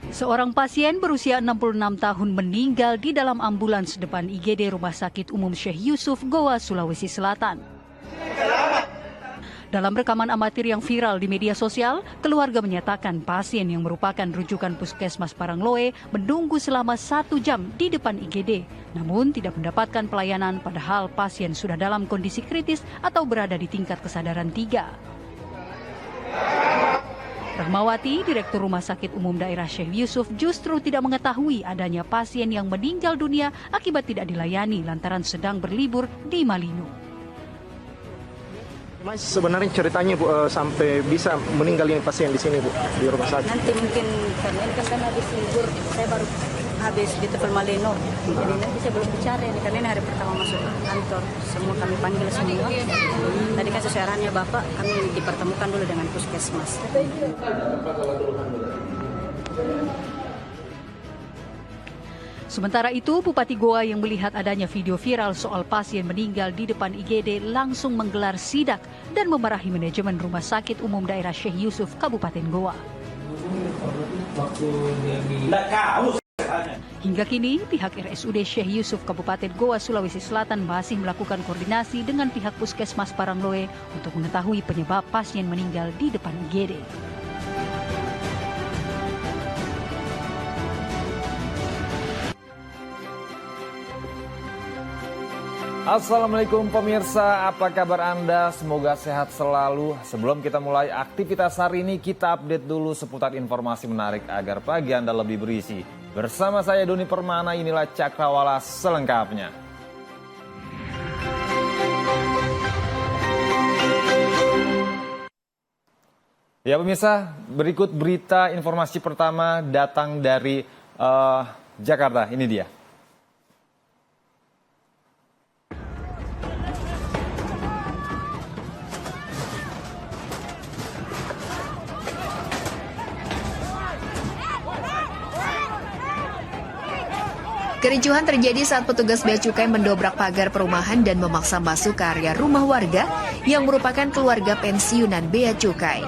Seorang pasien berusia 66 tahun meninggal di dalam ambulans depan IGD Rumah Sakit Umum Syekh Yusuf, Goa, Sulawesi Selatan. Dalam rekaman amatir yang viral di media sosial, keluarga menyatakan pasien yang merupakan rujukan Puskesmas Parangloe menunggu selama 1 jam di depan IGD, namun tidak mendapatkan pelayanan padahal pasien sudah dalam kondisi kritis atau berada di tingkat kesadaran 3. Rahmawati, Direktur Rumah Sakit Umum Daerah Syekh Yusuf, justru tidak mengetahui adanya pasien yang meninggal dunia akibat tidak dilayani lantaran sedang berlibur di Malino. Mas, sebenarnya ceritanya Bu, sampai bisa meninggalnya pasien di sini Bu, di rumah sakit. Nanti mungkin karena ini kan habis libur, saya baru habis di Tepel Malino. Jadi nanti saya belum bicara ini karena ini hari pertama masuk kantor. Semua kami panggil semua. Tadi kan sesuai arahannya Bapak, kami dipertemukan dulu dengan Puskesmas. Sementara itu, Bupati Goa yang melihat adanya video viral soal pasien meninggal di depan IGD langsung menggelar sidak dan memarahi manajemen Rumah Sakit Umum Daerah Syekh Yusuf, Kabupaten Goa. Hingga kini, pihak RSUD Syekh Yusuf Kabupaten Goa, Sulawesi Selatan masih melakukan koordinasi dengan pihak Puskesmas Parangloe untuk mengetahui penyebab pasien meninggal di depan IGD. Assalamualaikum pemirsa, apa kabar Anda? Semoga sehat selalu. Sebelum kita mulai aktivitas hari ini, kita update dulu seputar informasi menarik agar pagi Anda lebih berisi. Bersama saya Doni Permana, inilah Cakrawala selengkapnya. Ya pemirsa, berikut berita informasi pertama datang dari Jakarta, ini dia. Kericuhan terjadi saat petugas bea cukai mendobrak pagar perumahan dan memaksa masuk ke area rumah warga yang merupakan keluarga pensiunan bea cukai.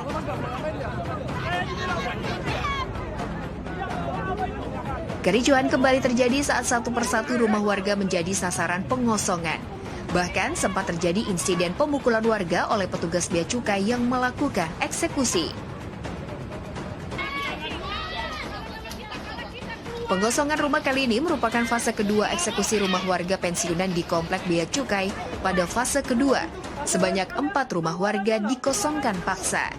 Kericuhan kembali terjadi saat satu persatu rumah warga menjadi sasaran pengosongan. Bahkan sempat terjadi insiden pemukulan warga oleh petugas bea cukai yang melakukan eksekusi. Pengosongan rumah kali ini merupakan fase kedua eksekusi rumah warga pensiunan di Komplek Bea Cukai pada fase kedua. Sebanyak 4 rumah warga dikosongkan paksa.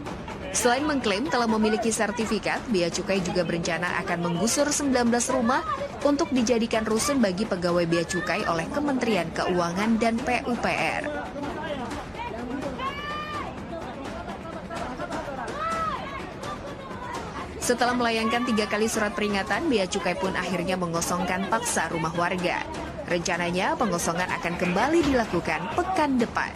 Selain mengklaim telah memiliki sertifikat, Bea Cukai juga berencana akan menggusur 19 rumah untuk dijadikan rusun bagi pegawai Bea Cukai oleh Kementerian Keuangan dan PUPR. Setelah melayangkan 3 kali surat peringatan, Bea Cukai pun akhirnya mengosongkan paksa rumah warga. Rencananya pengosongan akan kembali dilakukan pekan depan.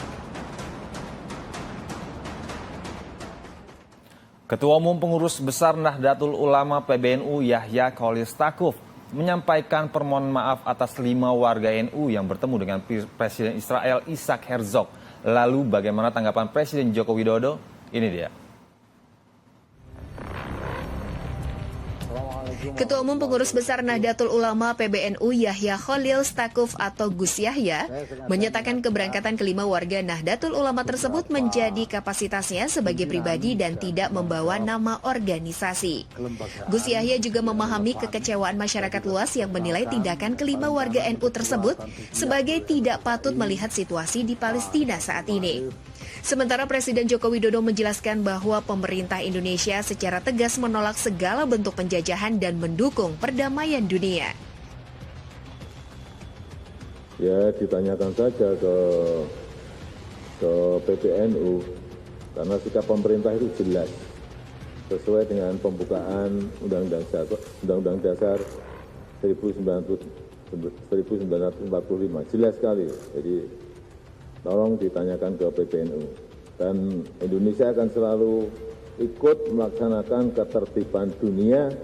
Ketua Umum Pengurus Besar Nahdlatul Ulama PBNU Yahya Khalil Stakuf menyampaikan permohonan maaf atas 5 warga NU yang bertemu dengan Presiden Israel Isaac Herzog. Lalu bagaimana tanggapan Presiden Joko Widodo? Ini dia. Ketua Umum Pengurus Besar Nahdlatul Ulama PBNU Yahya Khalil Stakuf atau Gus Yahya menyatakan keberangkatan kelima warga Nahdlatul Ulama tersebut menjadi kapasitasnya sebagai pribadi dan tidak membawa nama organisasi. Gus Yahya juga memahami kekecewaan masyarakat luas yang menilai tindakan kelima warga NU tersebut sebagai tidak patut melihat situasi di Palestina saat ini. Sementara Presiden Joko Widodo menjelaskan bahwa pemerintah Indonesia secara tegas menolak segala bentuk penjajahan dan mendukung perdamaian dunia. Ya, ditanyakan saja ke PBNU, karena sikap pemerintah itu jelas, sesuai dengan pembukaan Undang-Undang Dasar 1945, jelas sekali. Jadi tolong ditanyakan ke PBNU. Dan Indonesia akan selalu ikut melaksanakan ketertiban dunia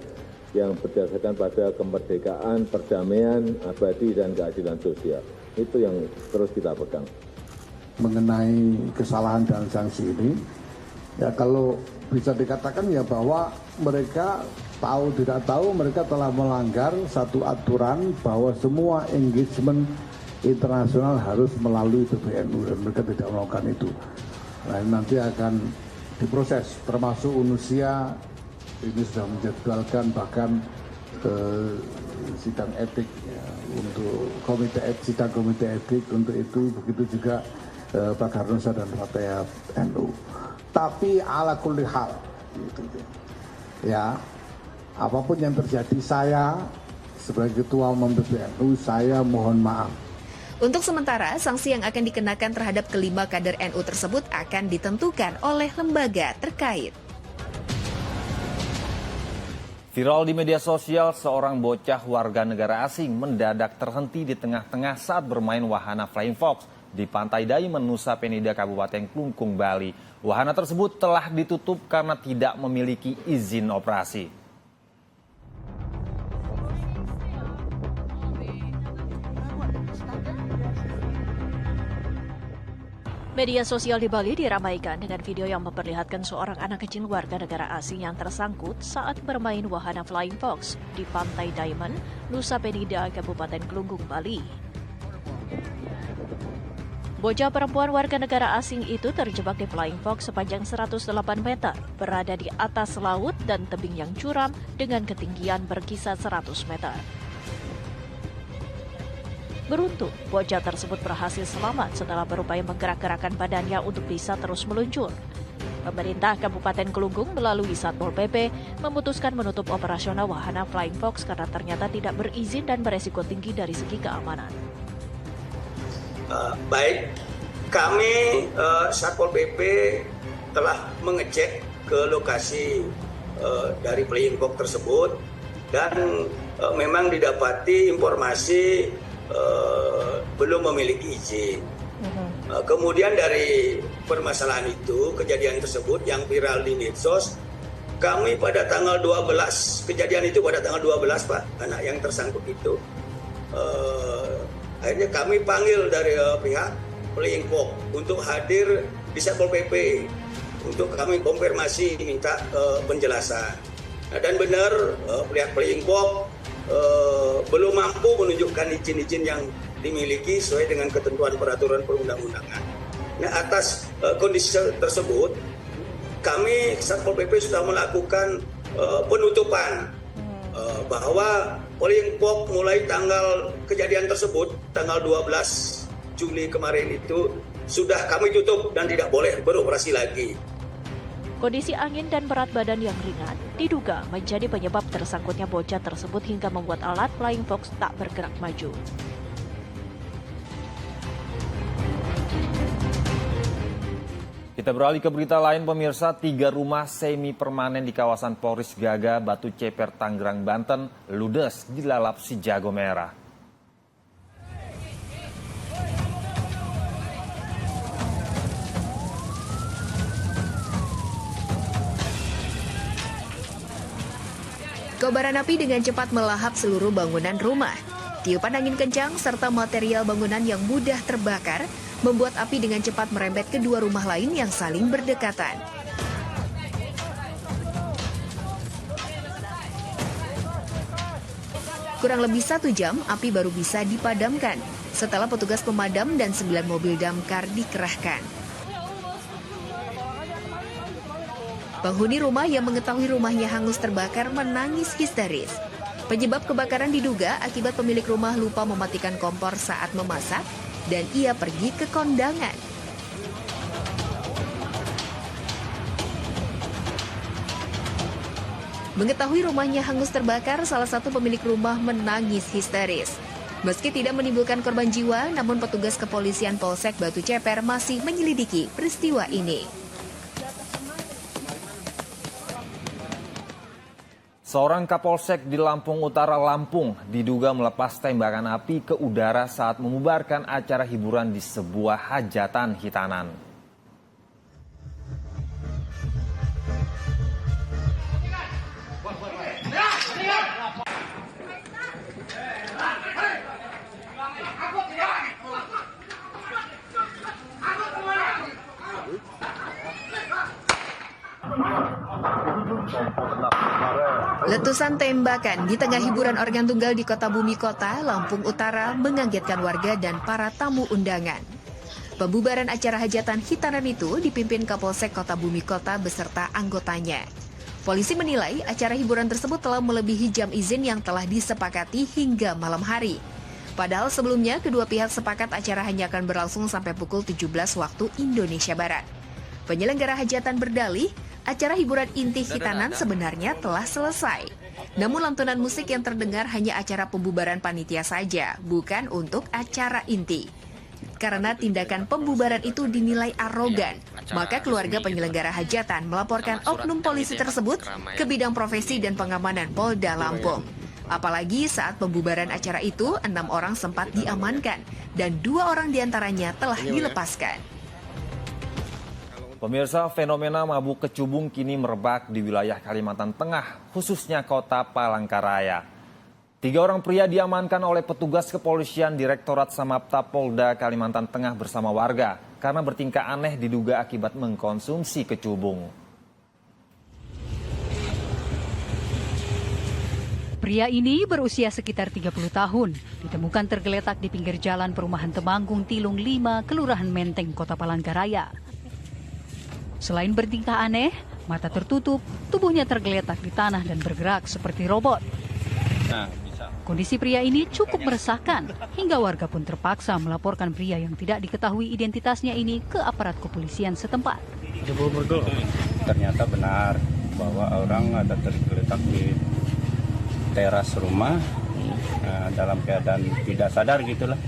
yang berdasarkan pada kemerdekaan, perdamaian, abadi, dan keadilan sosial. Itu yang terus kita pegang. Mengenai kesalahan dan sanksi ini, Ya kalau bisa dikatakan ya bahwa mereka tahu tidak tahu mereka telah melanggar satu aturan bahwa semua engagement internasional harus melalui PBNU dan mereka tidak melakukan itu. Nah, nanti akan diproses termasuk UNUSIA ini sudah menjadwalkan bahkan sidang etik ya, untuk sidang komite etik untuk itu, begitu juga Pak Karnosa dan Fatayat NU. Tapi ala kulli hal gitu, ya apapun yang terjadi saya sebagai ketua umum PBNU saya mohon maaf. Untuk sementara, sanksi yang akan dikenakan terhadap kelima kader NU tersebut akan ditentukan oleh lembaga terkait. Viral di media sosial, seorang bocah warga negara asing mendadak terhenti di tengah-tengah saat bermain wahana Flying Fox di Pantai Daimen, Nusa Penida, Kabupaten Klungkung, Bali. Wahana tersebut telah ditutup karena tidak memiliki izin operasi. Media sosial di Bali diramaikan dengan video yang memperlihatkan seorang anak kecil warga negara asing yang tersangkut saat bermain wahana Flying Fox di Pantai Daimen, Nusa Penida, Kabupaten Klungkung, Bali. Bocah perempuan warga negara asing itu terjebak di Flying Fox sepanjang 108 meter, berada di atas laut dan tebing yang curam dengan ketinggian berkisar 100 meter. Beruntung, bocah tersebut berhasil selamat setelah berupaya menggerak-gerakkan badannya untuk bisa terus meluncur. Pemerintah Kabupaten Klungkung melalui Satpol PP memutuskan menutup operasional wahana Flying Fox karena ternyata tidak berizin dan beresiko tinggi dari segi keamanan. Baik, kami Satpol PP telah mengecek ke lokasi dari Flying Fox tersebut dan memang didapati informasi belum memiliki izin. Kemudian dari permasalahan itu, kejadian tersebut yang viral di medsos, kami pada tanggal 12, kejadian itu pada tanggal 12 Pak, anak yang tersangkut itu. Akhirnya kami panggil dari pihak Flying Fox untuk hadir di Satpol PP untuk kami konfirmasi minta penjelasan. Nah, dan benar pihak Flying Fox belum mampu menunjukkan izin-izin yang dimiliki sesuai dengan ketentuan peraturan perundang-undangan. Nah, atas kondisi tersebut, kami Satpol PP sudah melakukan penutupan bahwa Flying Fox mulai tanggal kejadian tersebut, tanggal 12 Juli kemarin itu sudah kami tutup dan tidak boleh beroperasi lagi. Kondisi angin dan berat badan yang ringan diduga menjadi penyebab tersangkutnya bocah tersebut hingga membuat alat Flying Fox tak bergerak maju. Kita beralih ke berita lain, pemirsa. 3 rumah semi permanen di kawasan Polres Gaga, Batu Ceper, Tangerang, Banten ludes dilalap si jago merah. Kobaran api dengan cepat melahap seluruh bangunan rumah. Tiupan angin kencang serta material bangunan yang mudah terbakar membuat api dengan cepat merembet ke 2 rumah lain yang saling berdekatan. Kurang lebih 1 jam, api baru bisa dipadamkan setelah petugas pemadam dan 9 mobil damkar dikerahkan. Penghuni rumah yang mengetahui rumahnya hangus terbakar menangis histeris. Penyebab kebakaran diduga akibat pemilik rumah lupa mematikan kompor saat memasak dan ia pergi ke kondangan. Mengetahui rumahnya hangus terbakar, salah satu pemilik rumah menangis histeris. Meski tidak menimbulkan korban jiwa, namun petugas kepolisian Polsek Batu Ceper masih menyelidiki peristiwa ini. Seorang Kapolsek di Lampung Utara, Lampung, diduga melepas tembakan api ke udara saat memubarkan acara hiburan di sebuah hajatan hitanan. Letusan tembakan di tengah hiburan organ tunggal di Kota Bumi Kota, Lampung Utara mengagetkan warga dan para tamu undangan. Pembubaran acara hajatan hitanan itu dipimpin Kapolsek Kota Bumi Kota beserta anggotanya. Polisi menilai acara hiburan tersebut telah melebihi jam izin yang telah disepakati hingga malam hari. Padahal sebelumnya kedua pihak sepakat acara hanya akan berlangsung sampai pukul 17 waktu Indonesia Barat. Penyelenggara hajatan berdalih, acara hiburan inti hitanan sebenarnya telah selesai. Namun lantunan musik yang terdengar hanya acara pembubaran panitia saja, bukan untuk acara inti. Karena tindakan pembubaran itu dinilai arogan, maka keluarga penyelenggara hajatan melaporkan oknum polisi tersebut ke bidang profesi dan pengamanan Polda Lampung. Apalagi saat pembubaran acara itu, 6 orang sempat diamankan dan 2 orang diantaranya telah dilepaskan. Pemirsa, fenomena mabuk kecubung kini merebak di wilayah Kalimantan Tengah, khususnya kota Palangkaraya. 3 orang pria diamankan oleh petugas kepolisian Direktorat Samapta Polda Kalimantan Tengah bersama warga karena bertingkah aneh diduga akibat mengkonsumsi kecubung. Pria ini berusia sekitar 30 tahun, ditemukan tergeletak di pinggir jalan perumahan Temanggung Tilung 5, Kelurahan Menteng, Kota Palangkaraya. Selain bertingkah aneh, mata tertutup, tubuhnya tergeletak di tanah dan bergerak seperti robot. Kondisi pria ini cukup meresahkan, hingga warga pun terpaksa melaporkan pria yang tidak diketahui identitasnya ini ke aparat kepolisian setempat. Ternyata benar bahwa orang ada tergeletak di teras rumah dalam keadaan tidak sadar gitulah.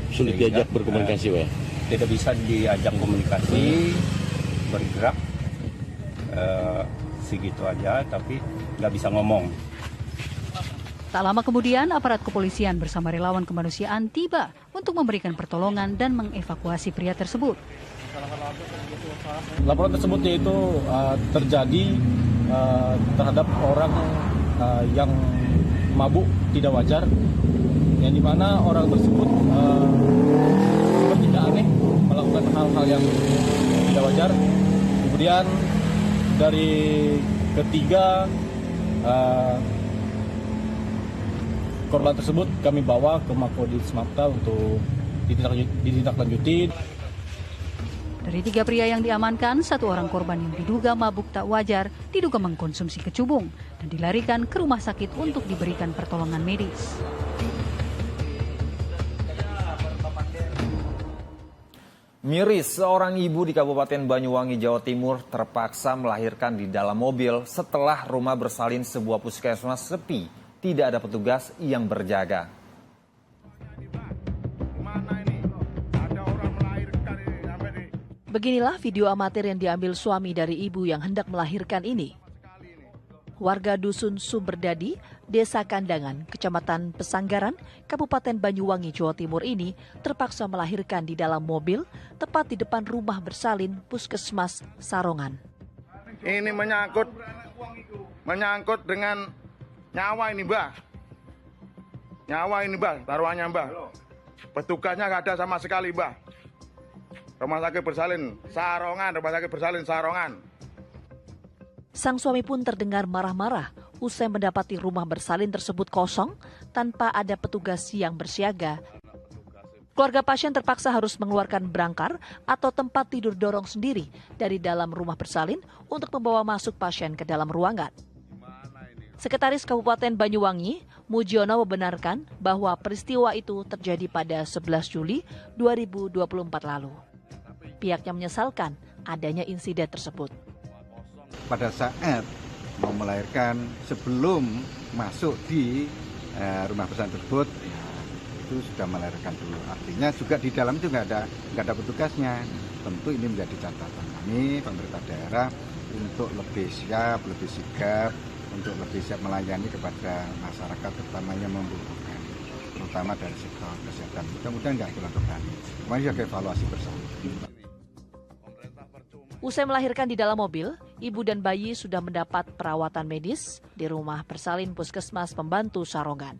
Sulit diajak berkomunikasi, Pak? Tidak bisa diajak komunikasi, bergerak segitu aja, tapi nggak bisa ngomong. Tak lama kemudian, aparat kepolisian bersama relawan kemanusiaan tiba untuk memberikan pertolongan dan mengevakuasi pria tersebut. Laporan tersebut yaitu terjadi terhadap orang yang mabuk tidak wajar, yang dimana orang tersebut bertindak aneh, melakukan hal-hal yang tidak wajar. Kemudian dari ketiga korban tersebut kami bawa ke Makodim Samapta untuk ditindaklanjuti. Dari 3 pria yang diamankan, 1 orang korban yang diduga mabuk tak wajar diduga mengkonsumsi kecubung dan dilarikan ke rumah sakit untuk diberikan pertolongan medis. Miris, seorang ibu di Kabupaten Banyuwangi, Jawa Timur terpaksa melahirkan di dalam mobil setelah rumah bersalin sebuah puskesmas sepi. Tidak ada petugas yang berjaga. Beginilah video amatir yang diambil suami dari ibu yang hendak melahirkan ini. Warga Dusun Sumberdadi, Desa Kandangan, Kecamatan Pesanggaran, Kabupaten Banyuwangi, Jawa Timur ini terpaksa melahirkan di dalam mobil tepat di depan rumah bersalin Puskesmas Sarongan. Ini menyangkut dengan nyawa ini, Mbah. Nyawa ini, Mbah, taruhannya, Mbah. Petugasnya nggak ada sama sekali, Mbah. Rumah sakit bersalin Sarongan, rumah sakit bersalin Sarongan. Sang suami pun terdengar marah-marah usai mendapati rumah bersalin tersebut kosong tanpa ada petugas yang bersiaga. Keluarga pasien terpaksa harus mengeluarkan brangkar atau tempat tidur dorong sendiri dari dalam rumah bersalin untuk membawa masuk pasien ke dalam ruangan. Sekretaris Kabupaten Banyuwangi, Mujiono, membenarkan bahwa peristiwa itu terjadi pada 11 Juli 2024 lalu. Pihaknya menyesalkan adanya insiden tersebut. Pada saat mau melahirkan, sebelum masuk di rumah besar tersebut, itu sudah melahirkan dulu. Artinya juga di dalam itu nggak ada petugasnya. Tentu ini menjadi catatan kami, pemerintah daerah, untuk lebih siap, lebih sigap, untuk lebih siap melayani kepada masyarakat, terutama yang membutuhkan, terutama dari sektor kesehatan. Mudah-mudahan nggak hilang ke kami. Kemarin juga evaluasi bersama. Usai melahirkan di dalam mobil, ibu dan bayi sudah mendapat perawatan medis di rumah bersalin Puskesmas Pembantu Sarongan.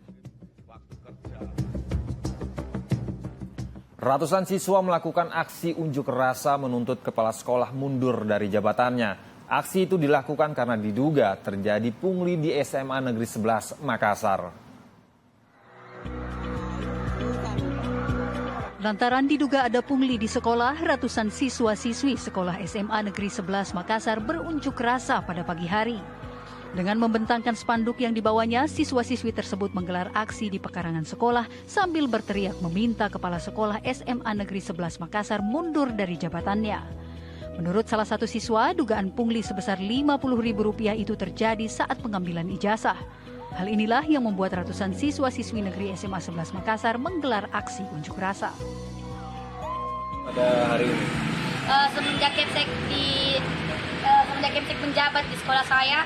Ratusan siswa melakukan aksi unjuk rasa menuntut kepala sekolah mundur dari jabatannya. Aksi itu dilakukan karena diduga terjadi pungli di SMA Negeri 11 Makassar. Lantaran diduga ada pungli di sekolah, ratusan siswa-siswi sekolah SMA Negeri 11 Makassar berunjuk rasa pada pagi hari. Dengan membentangkan spanduk yang dibawanya, siswa-siswi tersebut menggelar aksi di pekarangan sekolah sambil berteriak meminta kepala sekolah SMA Negeri 11 Makassar mundur dari jabatannya. Menurut salah satu siswa, dugaan pungli sebesar Rp50.000 itu terjadi saat pengambilan ijazah. Hal inilah yang membuat ratusan siswa-siswi negeri SMA 11 Makassar menggelar aksi unjuk rasa. Pada hari ini? Semenjak Kemsek menjabat di sekolah saya,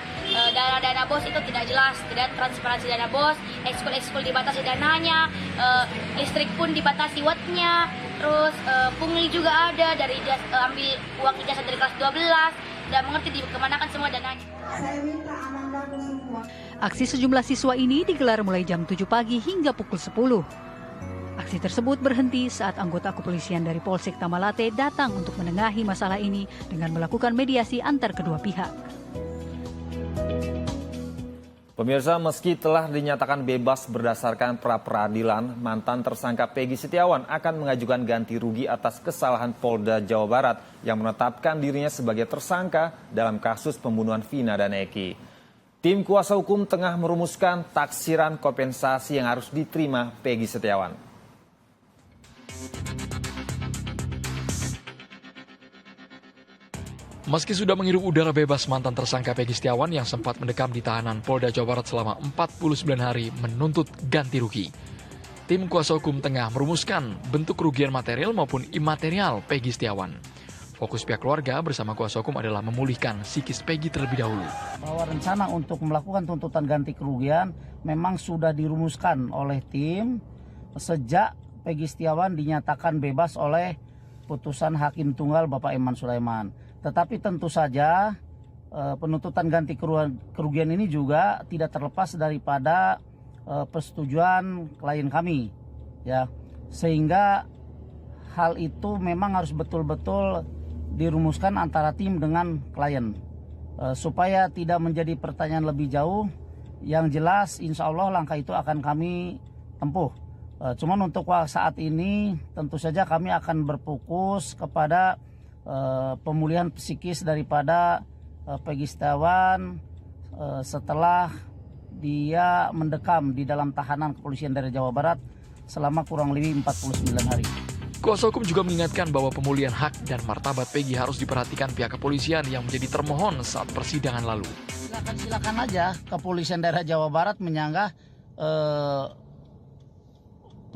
dana BOS itu tidak jelas, tidak transparansi dana BOS, ekskul dibatasi dananya, listrik pun dibatasi wattnya, terus pungli juga ada dari ambil uang ijazah dari kelas 12, dan mengerti dikemanakan semua dananya. Aksi sejumlah siswa ini digelar mulai jam 7 pagi hingga pukul 10. Aksi tersebut berhenti saat anggota kepolisian dari Polsek Tamalate datang untuk menengahi masalah ini dengan melakukan mediasi antar kedua pihak. Pemirsa, meski telah dinyatakan bebas berdasarkan pra-peradilan, mantan tersangka Peggy Setiawan akan mengajukan ganti rugi atas kesalahan Polda Jawa Barat yang menetapkan dirinya sebagai tersangka dalam kasus pembunuhan Vina dan Eki. Tim kuasa hukum tengah merumuskan taksiran kompensasi yang harus diterima Peggy Setiawan. Meski sudah menghirup udara bebas, mantan tersangka Peggy Setiawan yang sempat mendekam di tahanan Polda Jawa Barat selama 49 hari menuntut ganti rugi. Tim kuasa hukum tengah merumuskan bentuk kerugian material maupun imaterial Peggy Setiawan. Fokus pihak keluarga bersama kuasa hukum adalah memulihkan psikis Peggy terlebih dahulu. Bahwa rencana untuk melakukan tuntutan ganti kerugian memang sudah dirumuskan oleh tim sejak Peggy Setiawan dinyatakan bebas oleh putusan Hakim Tunggal Bapak Iman Sulaiman. Tetapi tentu saja penuntutan ganti kerugian ini juga tidak terlepas daripada persetujuan klien kami, ya, sehingga hal itu memang harus betul-betul dirumuskan antara tim dengan klien supaya tidak menjadi pertanyaan lebih jauh. Yang jelas, insya Allah langkah itu akan kami tempuh. Cuman untuk saat ini tentu saja kami akan berfokus kepada pemulihan psikis daripada Peggy Setiawan setelah dia mendekam di dalam tahanan kepolisian daerah Jawa Barat selama kurang lebih 49 hari. Kuasa hukum juga mengingatkan bahwa pemulihan hak dan martabat Peggy harus diperhatikan pihak kepolisian yang menjadi termohon saat persidangan lalu. Silakan aja kepolisian daerah Jawa Barat menyanggah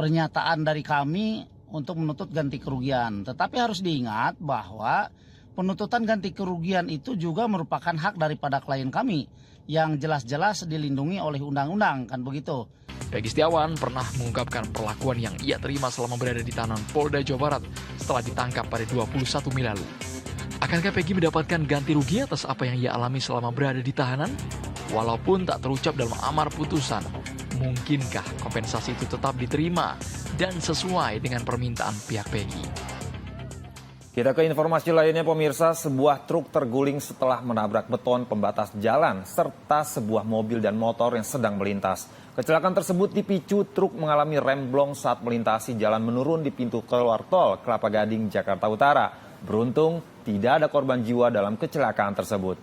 pernyataan dari kami untuk menuntut ganti kerugian. Tetapi harus diingat bahwa penuntutan ganti kerugian itu juga merupakan hak daripada klien kami yang jelas-jelas dilindungi oleh undang-undang, kan begitu. Peggy Setiawan pernah mengungkapkan perlakuan yang ia terima selama berada di tahanan Polda Jawa Barat setelah ditangkap pada 21 Mei lalu. Akankah Peggy mendapatkan ganti rugi atas apa yang ia alami selama berada di tahanan? Walaupun tak terucap dalam amar putusan, mungkinkah kompensasi itu tetap diterima dan sesuai dengan permintaan pihak Peggy? Kita ke informasi lainnya, pemirsa. Sebuah truk terguling setelah menabrak beton pembatas jalan serta sebuah mobil dan motor yang sedang melintas. Kecelakaan tersebut dipicu truk mengalami remblong saat melintasi jalan menurun di pintu keluar tol Kelapa Gading, Jakarta Utara. Beruntung tidak ada korban jiwa dalam kecelakaan tersebut.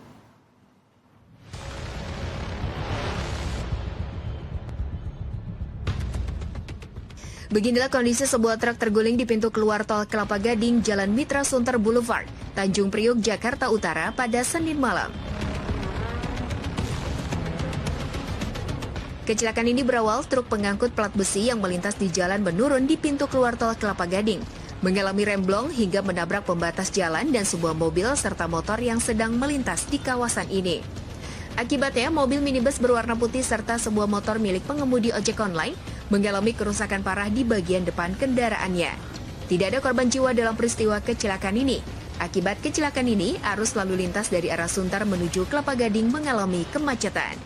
Beginilah kondisi sebuah truk terguling di pintu keluar tol Kelapa Gading, Jalan Mitra Sunter Boulevard, Tanjung Priok, Jakarta Utara pada Senin malam. Kecelakaan ini berawal truk pengangkut plat besi yang melintas di jalan menurun di pintu keluar tol Kelapa Gading, mengalami remblong hingga menabrak pembatas jalan dan sebuah mobil serta motor yang sedang melintas di kawasan ini. Akibatnya, mobil minibus berwarna putih serta sebuah motor milik pengemudi ojek online mengalami kerusakan parah di bagian depan kendaraannya. Tidak ada korban jiwa dalam peristiwa kecelakaan ini. Akibat kecelakaan ini, arus lalu lintas dari arah Sunter menuju Kelapa Gading mengalami kemacetan.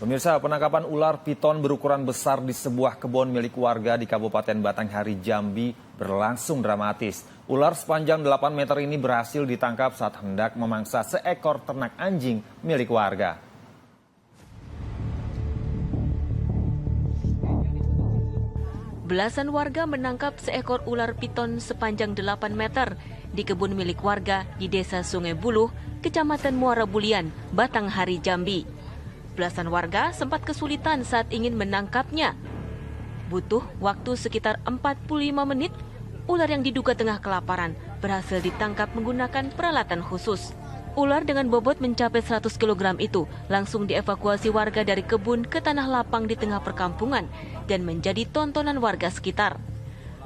Pemirsa, penangkapan ular piton berukuran besar di sebuah kebun milik warga di Kabupaten Batanghari, Jambi berlangsung dramatis. Ular sepanjang 8 meter ini berhasil ditangkap saat hendak memangsa seekor ternak anjing milik warga. Belasan warga menangkap seekor ular piton sepanjang 8 meter di kebun milik warga di Desa Sungai Buluh, Kecamatan Muara Bulian, Batanghari, Jambi. Belasan warga sempat kesulitan saat ingin menangkapnya. Butuh waktu sekitar 45 menit, ular yang diduga tengah kelaparan berhasil ditangkap menggunakan peralatan khusus. Ular dengan bobot mencapai 100 kg itu langsung dievakuasi warga dari kebun ke tanah lapang di tengah perkampungan dan menjadi tontonan warga sekitar.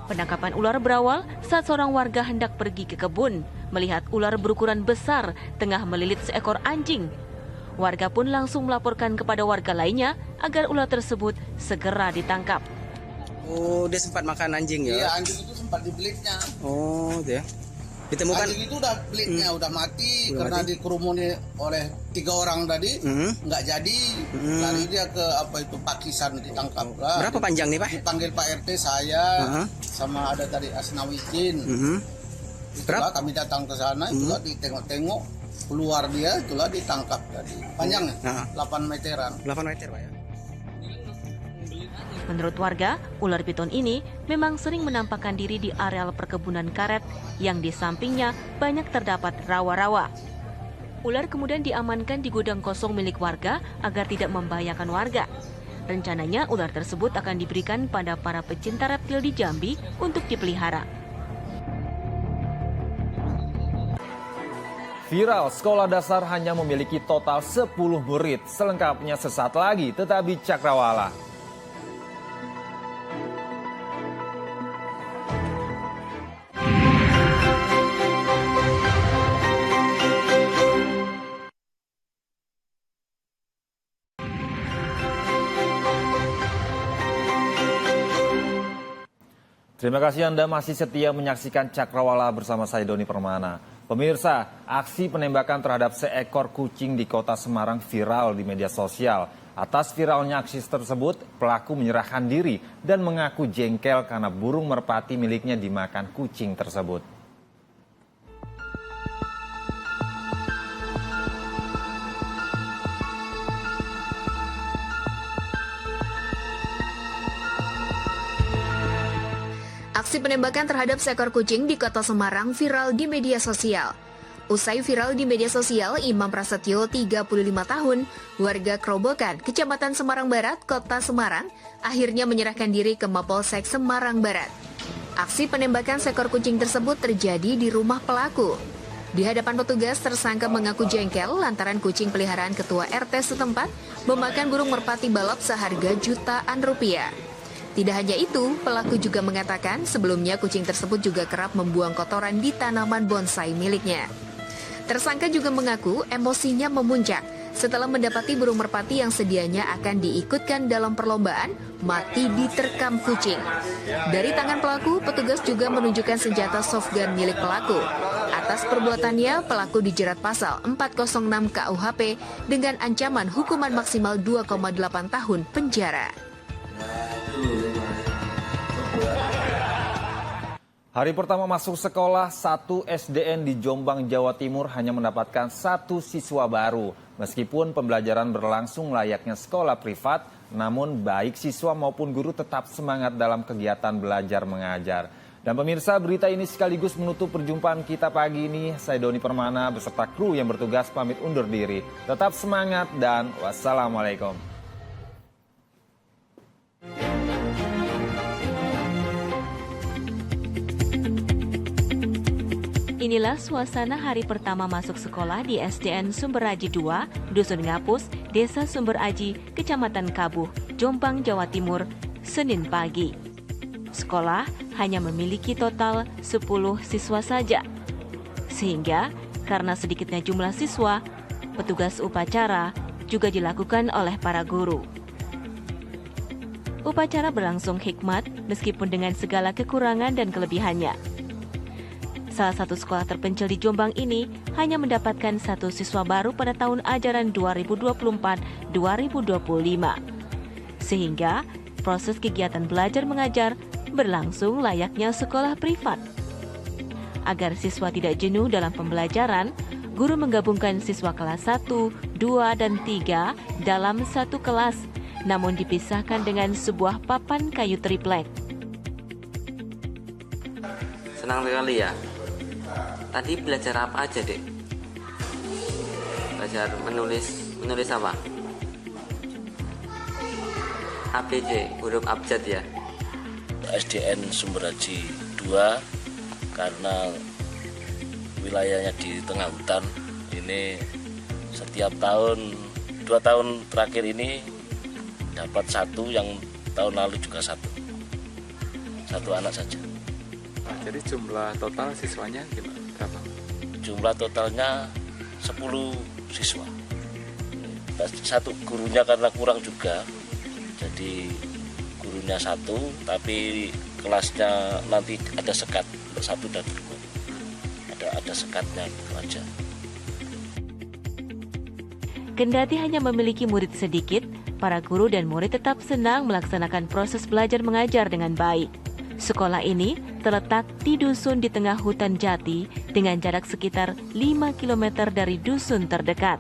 Penangkapan ular berawal saat seorang warga hendak pergi ke kebun, melihat ular berukuran besar tengah melilit seekor anjing. Warga pun langsung melaporkan kepada warga lainnya agar ular tersebut segera ditangkap. Oh, dia sempat makan anjing ya? Iya, anjing itu sempat dibelitnya. Oh, dia. Ditemukan anjing itu udah belitnya udah mati karena dikerumuni oleh 3 orang tadi, nggak jadi. Lari dia ke Pakisan, ditangkap lah. Berapa panjang nih, Pak? Dipanggil Pak RT saya, sama ada tadi Asnawijin. Itulah kami datang ke sana, itulah ditengok-tengok, keluar dia, itulah ditangkap tadi. Panjangnya 8 meteran. 8 meter, Pak ya. Menurut warga, ular piton ini memang sering menampakkan diri di areal perkebunan karet yang di sampingnya banyak terdapat rawa-rawa. Ular kemudian diamankan di gudang kosong milik warga agar tidak membahayakan warga. Rencananya ular tersebut akan diberikan pada para pecinta reptil di Jambi untuk dipelihara. Viral, sekolah dasar hanya memiliki total 10 murid. Selengkapnya sesaat lagi, tetap di Cakrawala. Terima kasih Anda masih setia menyaksikan Cakrawala bersama saya Doni Permana. Pemirsa, aksi penembakan terhadap seekor kucing di kota Semarang viral di media sosial. Atas viralnya aksi tersebut, pelaku menyerahkan diri dan mengaku jengkel karena burung merpati miliknya dimakan kucing tersebut. Aksi penembakan terhadap seekor kucing di kota Semarang viral di media sosial. Usai viral di media sosial, Imam Prasetyo, 35 tahun, warga Kerobokan, Kecamatan Semarang Barat, Kota Semarang, akhirnya menyerahkan diri ke Mapolsek Semarang Barat. Aksi penembakan seekor kucing tersebut terjadi di rumah pelaku. Di hadapan petugas, tersangka mengaku jengkel lantaran kucing peliharaan ketua RT setempat memakan burung merpati balap seharga jutaan rupiah. Tidak hanya itu, pelaku juga mengatakan sebelumnya kucing tersebut juga kerap membuang kotoran di tanaman bonsai miliknya. Tersangka juga mengaku emosinya memuncak setelah mendapati burung merpati yang sedianya akan diikutkan dalam perlombaan mati diterkam kucing. Dari tangan pelaku, petugas juga menunjukkan senjata softgun milik pelaku. Atas perbuatannya, pelaku dijerat pasal 406 KUHP dengan ancaman hukuman maksimal 2,8 tahun penjara. Hari pertama masuk sekolah, 1 SDN di Jombang, Jawa Timur hanya mendapatkan 1 siswa baru. Meskipun pembelajaran berlangsung layaknya sekolah privat, namun baik siswa maupun guru tetap semangat dalam kegiatan belajar mengajar. Dan pemirsa, berita ini sekaligus menutup perjumpaan kita pagi ini. Saya Doni Permana beserta kru yang bertugas pamit undur diri. Tetap semangat dan wassalamualaikum. Inilah suasana hari pertama masuk sekolah di SDN Sumberaji 2, Dusun Ngapus, Desa Sumberaji, Kecamatan Kabuh, Jombang, Jawa Timur, Senin pagi. Sekolah hanya memiliki total 10 siswa saja. Sehingga karena sedikitnya jumlah siswa, petugas upacara juga dilakukan oleh para guru. Upacara berlangsung hikmat meskipun dengan segala kekurangan dan kelebihannya. Salah satu sekolah terpencil di Jombang ini hanya mendapatkan 1 siswa baru pada tahun ajaran 2024-2025. Sehingga proses kegiatan belajar mengajar berlangsung layaknya sekolah privat. Agar siswa tidak jenuh dalam pembelajaran, guru menggabungkan siswa kelas 1, 2, dan 3 dalam satu kelas, namun dipisahkan dengan sebuah papan kayu triplek. Senang sekali ya. Tadi belajar apa aja, Dek? Belajar menulis apa? ABCD, huruf abjad ya. SDN Sumberhaji 2 karena wilayahnya di tengah hutan. Ini setiap tahun, 2 tahun terakhir ini dapat 1, yang tahun lalu juga 1 anak saja. Nah, jadi jumlah total siswanya gimana? Berapa? Jumlah totalnya 10 siswa. 1 gurunya karena kurang juga, jadi gurunya 1, tapi kelasnya nanti ada sekat untuk 1 dan 2. Ada sekatnya gitu aja. Kendati hanya memiliki murid sedikit, para guru dan murid tetap senang melaksanakan proses belajar mengajar dengan baik. Sekolah ini terletak di dusun di tengah hutan jati dengan jarak sekitar 5 km dari dusun terdekat.